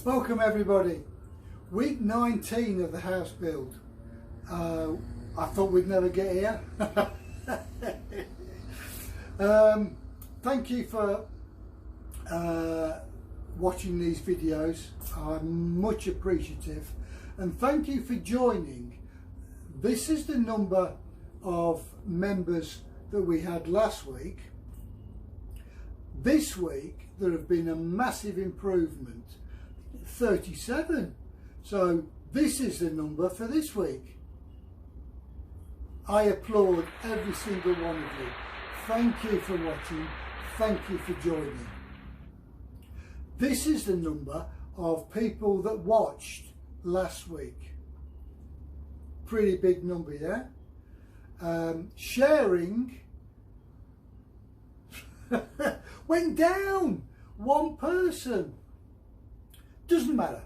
Welcome everybody. Week 19 of the house build. I thought we'd never get here. Thank you for watching these videos. I'm much appreciative, and thank you for joining. This is the number of members that we had last week. This week there have been a massive improvement, 37. So this is the number for this week. I applaud every single one of you. Thank you for watching. Thank you for joining. This is the number of people that watched last week. Pretty big number, yeah? Sharing went down. One person. Doesn't matter.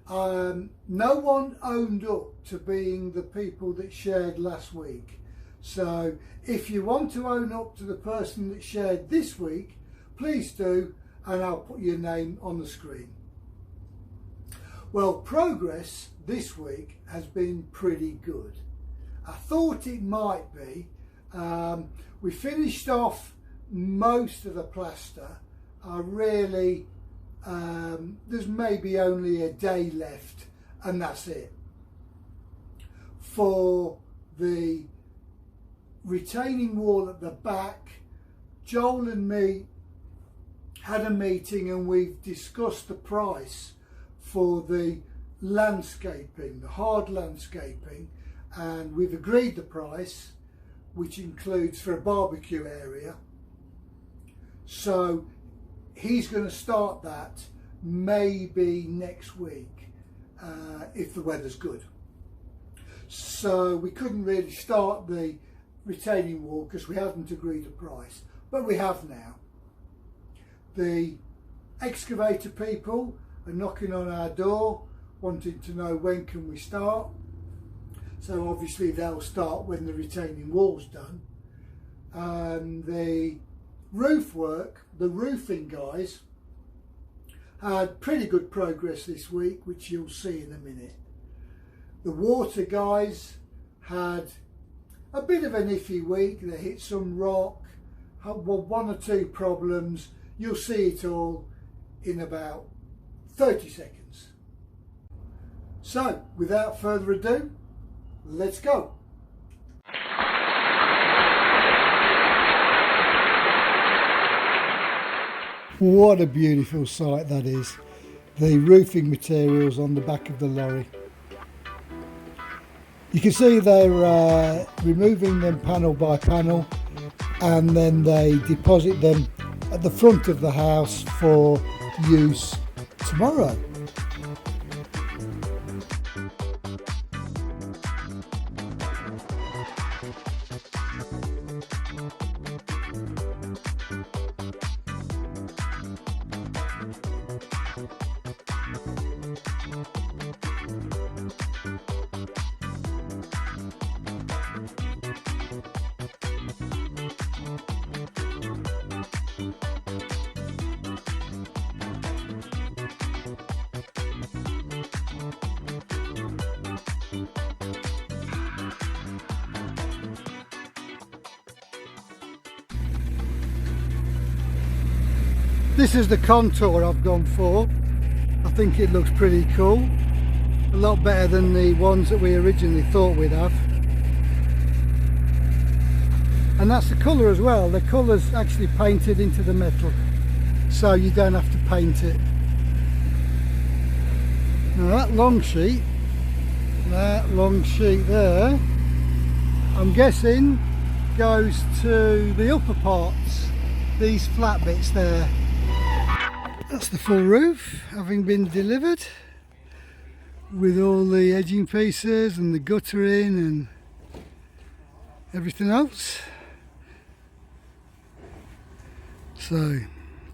No one owned up to being the people that shared last week. So if you want to own up to the person that shared this week, please do, and I'll put your name on the screen. Well, progress this week has been pretty good. I thought it might be. We finished off most of the plaster. There's maybe only a day left, and that's it. For the retaining wall at the back, Joel and me had a meeting and we've discussed the price for the landscaping, the hard landscaping, and we've agreed the price, which includes for a barbecue area. So he's going to start that maybe next week if the weather's good. So we couldn't really start the retaining wall because we hadn't agreed a price, but we have now. The excavator people are knocking on our door wanting to know when can we start. So obviously they'll start when the retaining wall's done. The roof work, the roofing guys had pretty good progress this week, which you'll see in a minute. The water guys had a bit of an iffy week. They hit some rock, had one or two problems. You'll see it all in about 30 seconds. So without further ado, let's go. What a beautiful sight that is. The roofing materials on the back of the lorry. You can see they're removing them panel by panel, and then they deposit them at the front of the house for use tomorrow. This is the contour I've gone for. I think it looks pretty cool. A lot better than the ones that we originally thought we'd have. And that's the colour as well. The colour's actually painted into the metal, so you don't have to paint it. Now that long sheet there, I'm guessing goes to the upper parts, these flat bits there. That's the full roof having been delivered with all the edging pieces and the guttering and everything else. So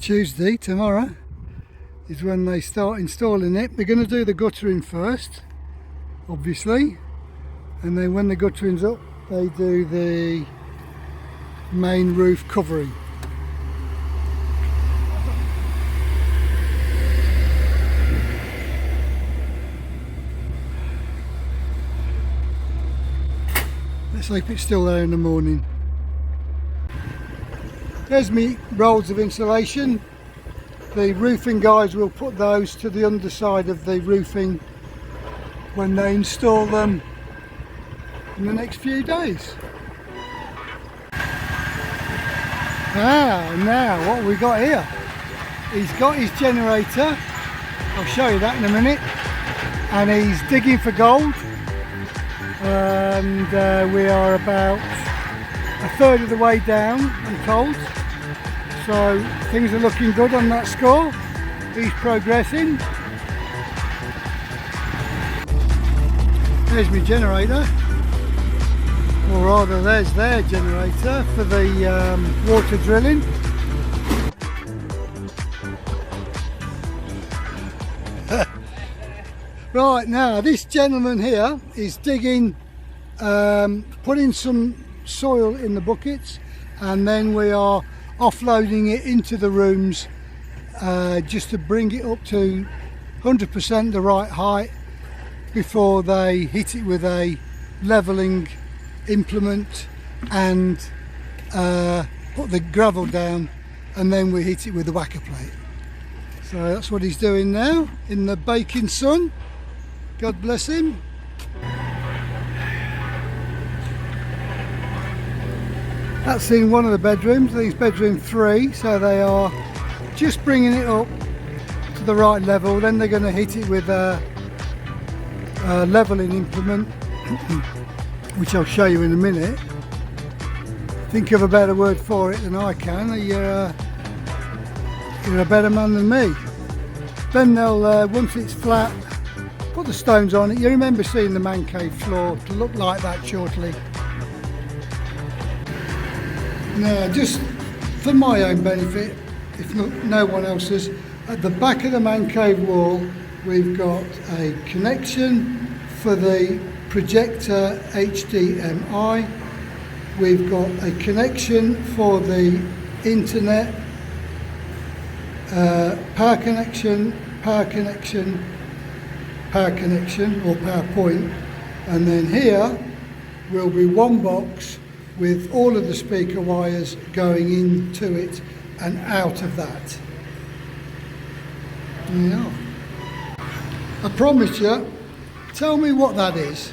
Tuesday, tomorrow, is when they start installing it. They're going to do the guttering first, obviously, and then when the guttering's up they do the main roof covering. Let's hope it's still there in the morning. There's me rolls of insulation. The roofing guys will put those to the underside of the roofing when they install them in the next few days. Now what have we got here? He's got his generator, I'll show you that in a minute, and he's digging for gold, and we are about a third of the way down, I'm told, so things are looking good on that score. He's progressing. There's my generator, or rather there's their generator for the water drilling. Right, now this gentleman here is digging, putting some soil in the buckets, and then we are offloading it into the rooms just to bring it up to 100% the right height before they hit it with a levelling implement and put the gravel down, and then we hit it with the whacker plate. So that's what he's doing now in the baking sun. God bless him. That's in one of the bedrooms. I think it's bedroom 3, so they are just bringing it up to the right level. Then they're going to hit it with a levelling implement, which I'll show you in a minute. Think of a better word for it than I can. You're a better man than me. Then they'll, once it's flat, put the stones on it. You remember seeing the man cave floor to look like that shortly. Now, just for my own benefit, if not no one else's, at the back of the man cave wall we've got a connection for the projector HDMI. We've got a connection for the internet, power connection, or power point, and then here will be one box with all of the speaker wires going into it and out of that. Yeah. I promise you, tell me what that is.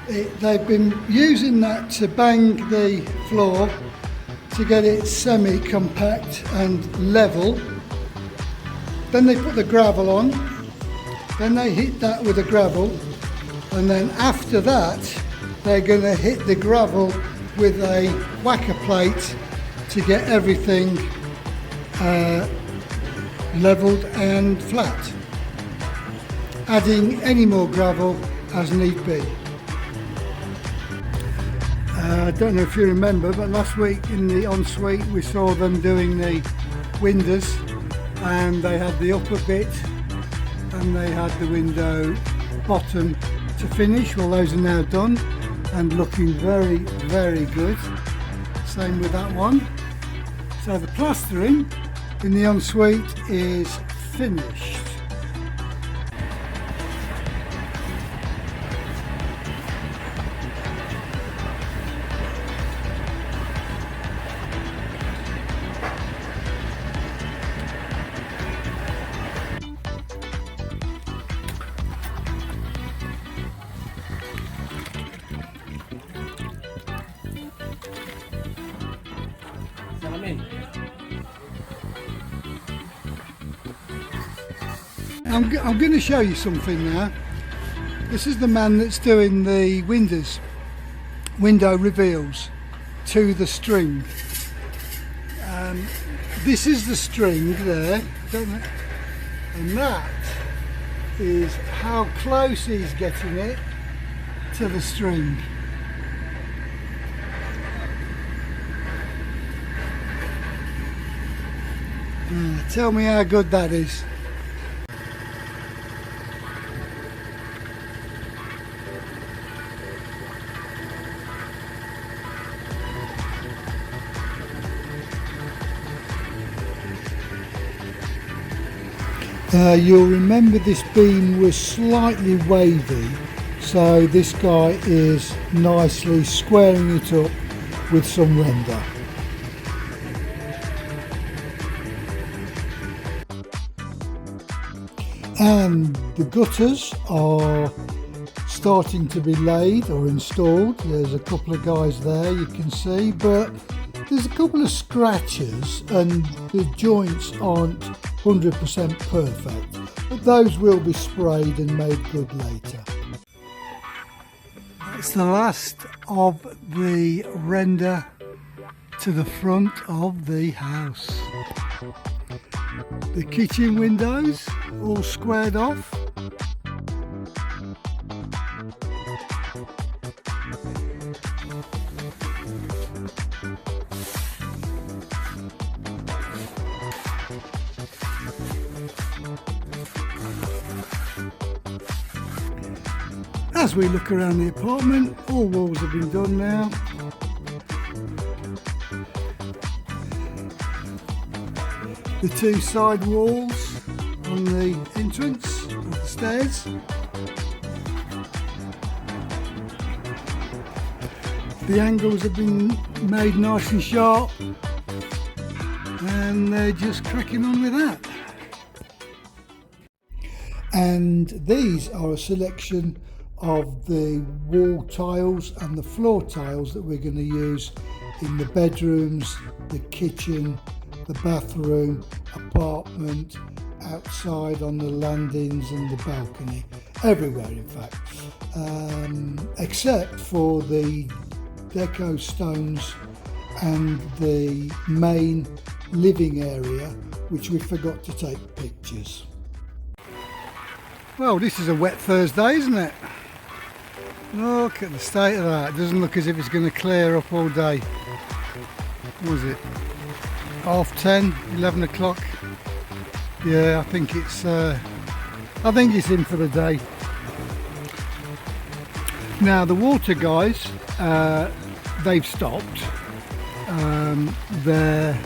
They've been using that to bang the floor to get it semi-compact and level. Then they put the gravel on, then they hit that with the gravel, and then after that they're going to hit the gravel with a whacker plate to get everything levelled and flat, adding any more gravel as need be. I don't know if you remember, but last week in the ensuite we saw them doing the windows, and they had the upper bit and they had the window bottom to finish. Well, those are now done and looking very, very good. Same with that one. So the plastering in the ensuite is finished. I'm going to show you something now. This is the man that's doing the window reveals to the string. This is the string there, and that is how close he's getting it to the string. Tell me how good that is. You'll remember this beam was slightly wavy, So this guy is nicely squaring it up with some render. And the gutters are starting to be laid or installed. There's a couple of guys there you can see, but there's a couple of scratches and the joints aren't 100% perfect, but those will be sprayed and made good later. That's the last of the render to the front of the house. The kitchen windows all squared off. As we look around the apartment, all walls have been done now. The two side walls on the entrance of the stairs. The angles have been made nice and sharp, and they're just cracking on with that. And these are a selection of the wall tiles and the floor tiles that we're going to use in the bedrooms, the kitchen, the bathroom, apartment, outside on the landings and the balcony, everywhere in fact, except for the deco stones and the main living area, which we forgot to take pictures. Well, this is a wet Thursday, isn't it? Look at the state of that. It doesn't look as if it's going to clear up all day. What was it? 10:30, 11 o'clock. Yeah, I think it's in for the day. Now the water guys, they've stopped. Their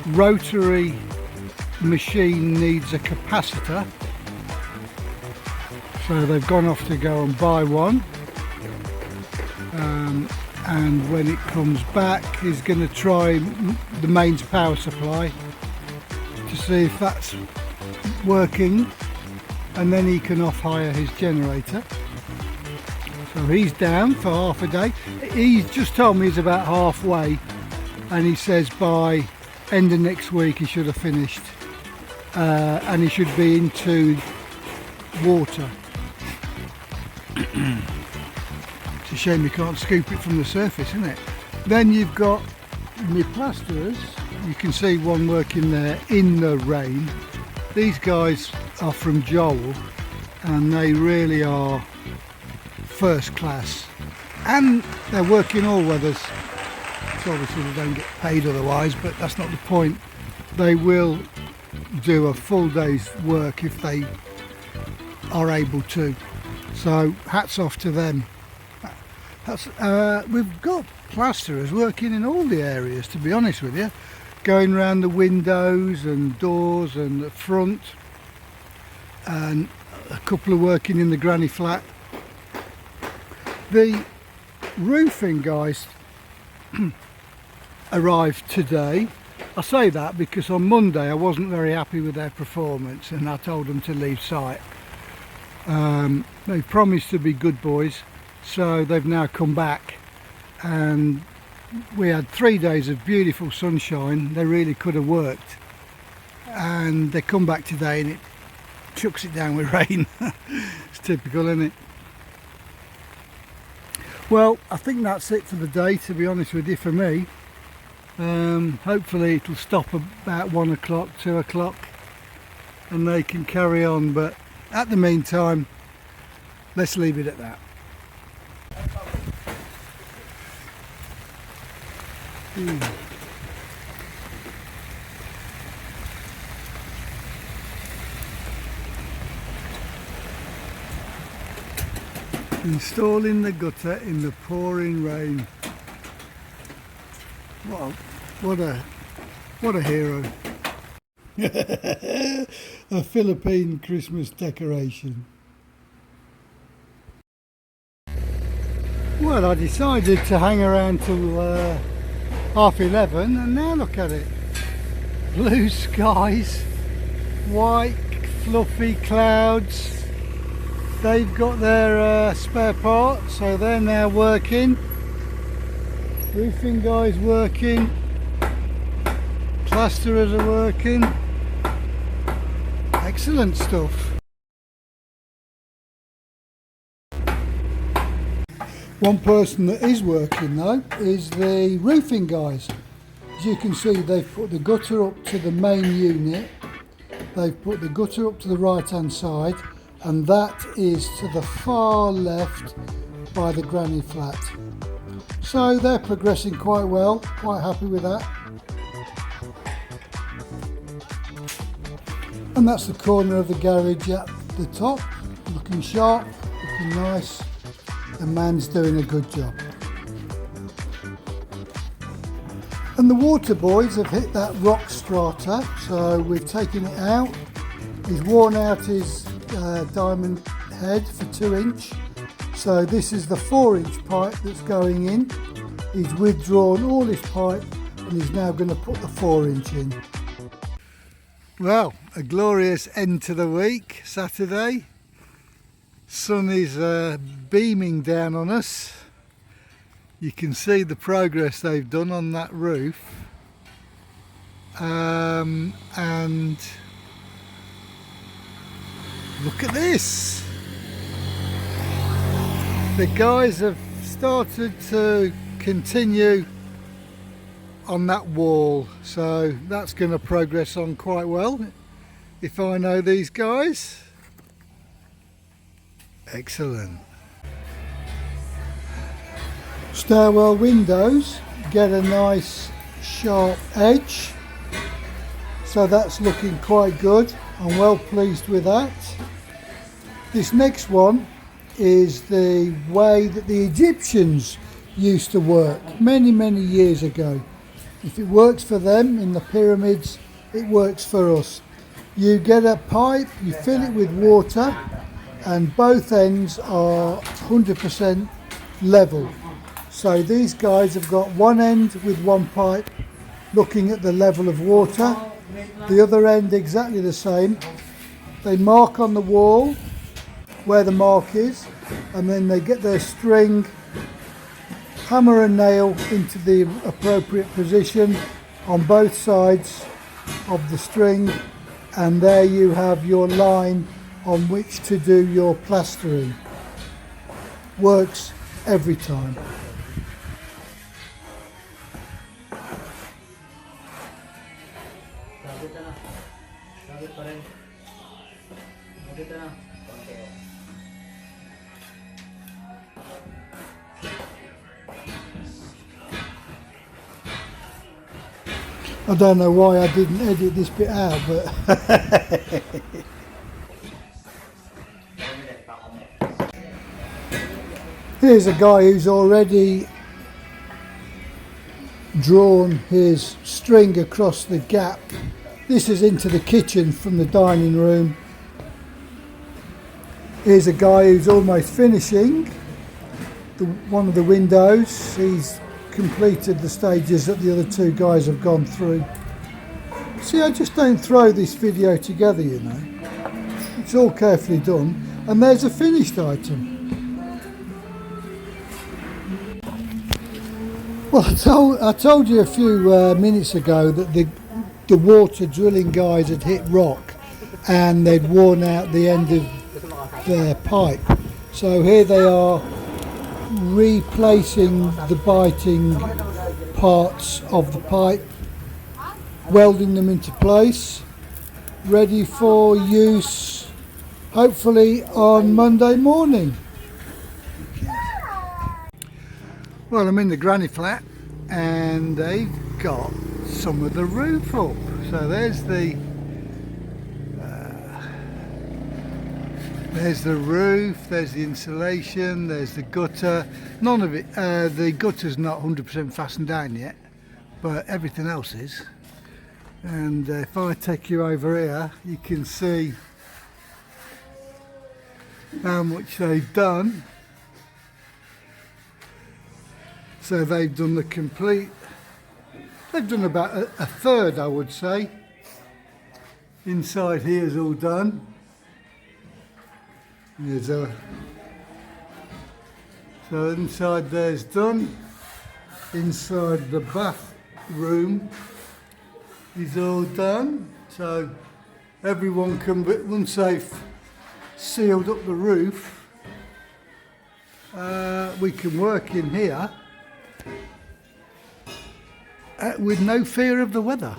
rotary machine needs a capacitor, so they've gone off to go and buy one. And when it comes back, he's going to try the mains power supply to see if that's working, and then he can off-hire his generator. So he's down for half a day. He's just told me he's about halfway, and he says by end of next week he should have finished, and he should be into water. It's a shame you can't scoop it from the surface, isn't it? Then you've got my plasterers. You can see one working there in the rain. These guys are from Joel, and they really are first class, and they're working all weathers. So obviously they don't get paid otherwise, but that's not the point. They will do a full day's work if they are able to. So hats off to them. We've got plasterers working in all the areas, to be honest with you, going around the windows and doors and the front, and a couple of working in the granny flat. The roofing guys arrived today. I say that because on Monday I wasn't very happy with their performance, and I told them to leave site. They promised to be good boys, so they've now come back, and we had 3 days of beautiful sunshine. They really could have worked, and they come back today and it chucks it down with rain. It's typical, isn't it? Well, I think that's it for the day, to be honest with you, for me. Hopefully it'll stop about 1 o'clock, 2 o'clock, and they can carry on, but at the meantime, let's leave it at that. Installing the gutter in the pouring rain. What a hero. A Philippine Christmas decoration. Well, I decided to hang around till 11:30, and now look at it. Blue skies, white fluffy clouds. They've got their spare parts, so they're now working. Roofing guys working, plasterers are working. Excellent stuff. One person that is working though is the roofing guys. As you can see, they've put the gutter up to the main unit, they've put the gutter up to the right hand side, and that is to the far left by the granny flat. So they're progressing quite well, quite happy with that. And that's the corner of the garage at the top, looking sharp, looking nice. The man's doing a good job. And the water boys have hit that rock strata, so we've taken it out. He's worn out his diamond head for 2 inch, so this is the 4-inch pipe that's going in. He's withdrawn all his pipe and he's now going to put the 4-inch in. Well, a glorious end to the week, Saturday. Sun is beaming down on us. You can see the progress they've done on that roof, and look at this. The guys have started to continue on that wall, so that's going to progress on quite well if I know these guys. Excellent. Stairwell windows get a nice sharp edge, so that's looking quite good. I'm well pleased with that. This next one is the way that the Egyptians used to work many years ago. If it works for them in the pyramids, it works for us. You get a pipe, you fill it with water, and both ends are 100% level. So these guys have got one end with one pipe looking at the level of water, the other end exactly the same. They mark on the wall where the mark is, and then they get their string, hammer and nail into the appropriate position on both sides of the string, and there you have your line on which to do your plastering. Works every time. I don't know why I didn't edit this bit out, but here's a guy who's already drawn his string across the gap. This is into the kitchen from the dining room. Here's a guy who's almost finishing one of the windows. He's completed the stages that the other two guys have gone through. See, I just don't throw this video together, you know. It's all carefully done, and there's a finished item. Well, I told you a few minutes ago that the water drilling guys had hit rock and they'd worn out the end of their pipe. So here they are replacing the biting parts of the pipe, welding them into place, ready for use hopefully on Monday morning. Well, I'm in the granny flat and they've got some of the roof up. So there's the roof, there's the insulation, there's the gutter. None of it, the gutter's not 100% fastened down yet, but everything else is. And if I take you over here, you can see how much they've done. So they've done the complete, they've done about a third, I would say. Inside here's all done. So inside there's done. Inside the bathroom is all done. So everyone can, once they've sealed up the roof, we can work in here with no fear of the weather.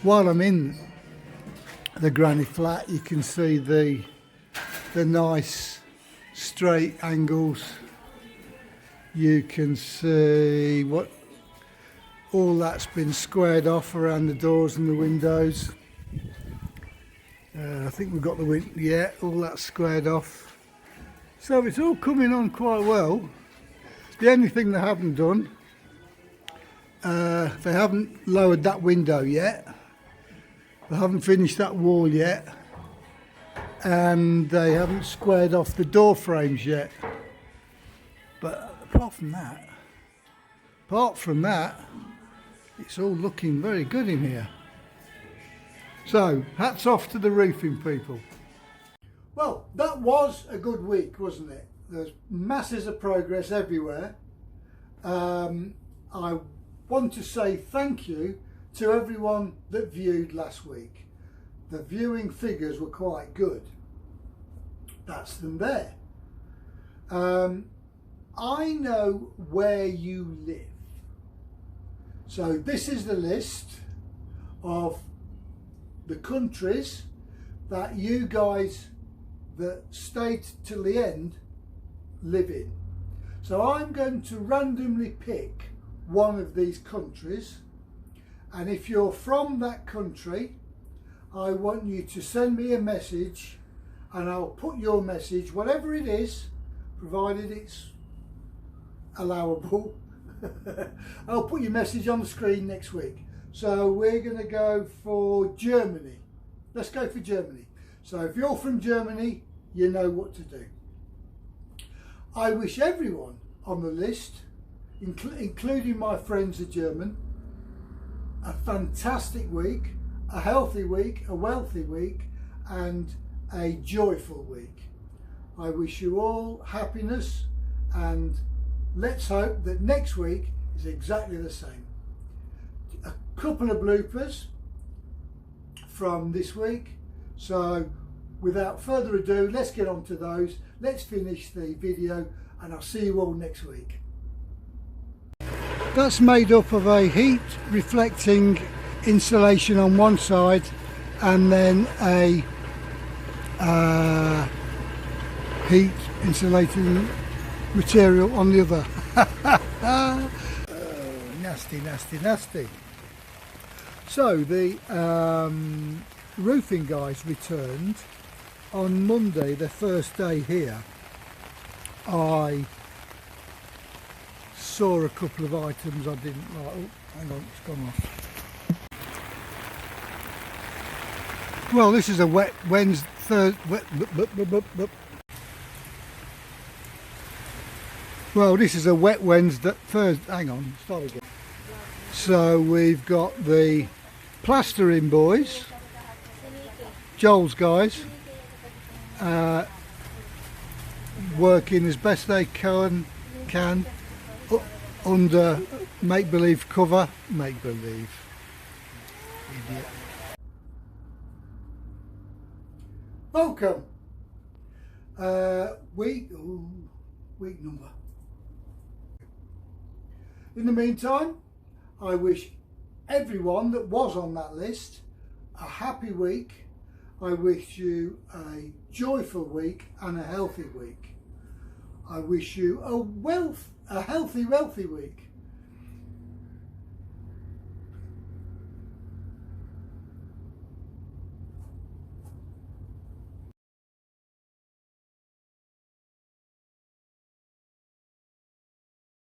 While I'm in the granny flat, you can see the nice straight angles. You can see what all that's been squared off around the doors and the windows. I think we've got all that's squared off. So it's all coming on quite well. The only thing they haven't done, they haven't lowered that window yet. They haven't finished that wall yet. And they haven't squared off the door frames yet. But apart from that, it's all looking very good in here. So, hats off to the roofing people. Well, that was a good week, wasn't it? There's masses of progress everywhere. I want to say thank you to everyone that viewed last week. The viewing figures were quite good. That's them there. I know where you live. So this is the list of the countries that you guys that stayed till the end live in. So I'm going to randomly pick one of these countries, and if you're from that country, I want you to send me a message, and I'll put your message, whatever it is, provided it's allowable, I'll put your message on the screen next week. So we're going to go for Germany. Let's go for Germany. So if you're from Germany, you know what to do. I wish everyone on the list, including my friends are German, a fantastic week, a healthy week, a wealthy week, and a joyful week. I wish you all happiness, and let's hope that next week is exactly the same. A couple of bloopers from this week. So without further ado, let's get on to those. Let's finish the video, and I'll see you all next week. That's made up of a heat reflecting insulation on one side and then a heat insulating material on the other. Oh, nasty, nasty, nasty. So the roofing guys returned on Monday, the first day here. I saw a couple of items I didn't like. Oh, hang on, it's gone off. Well, this is a wet Wednesday, Well, this is a wet Wednesday, Thursday. Hang on, start again. So we've got the plastering boys, Joel's guys, working as best they can under make-believe cover. Make-believe. Idiot. Welcome. Week number. In the meantime, I wish everyone that was on that list a happy week. I wish you a joyful week and a healthy week. I wish you a healthy, wealthy week.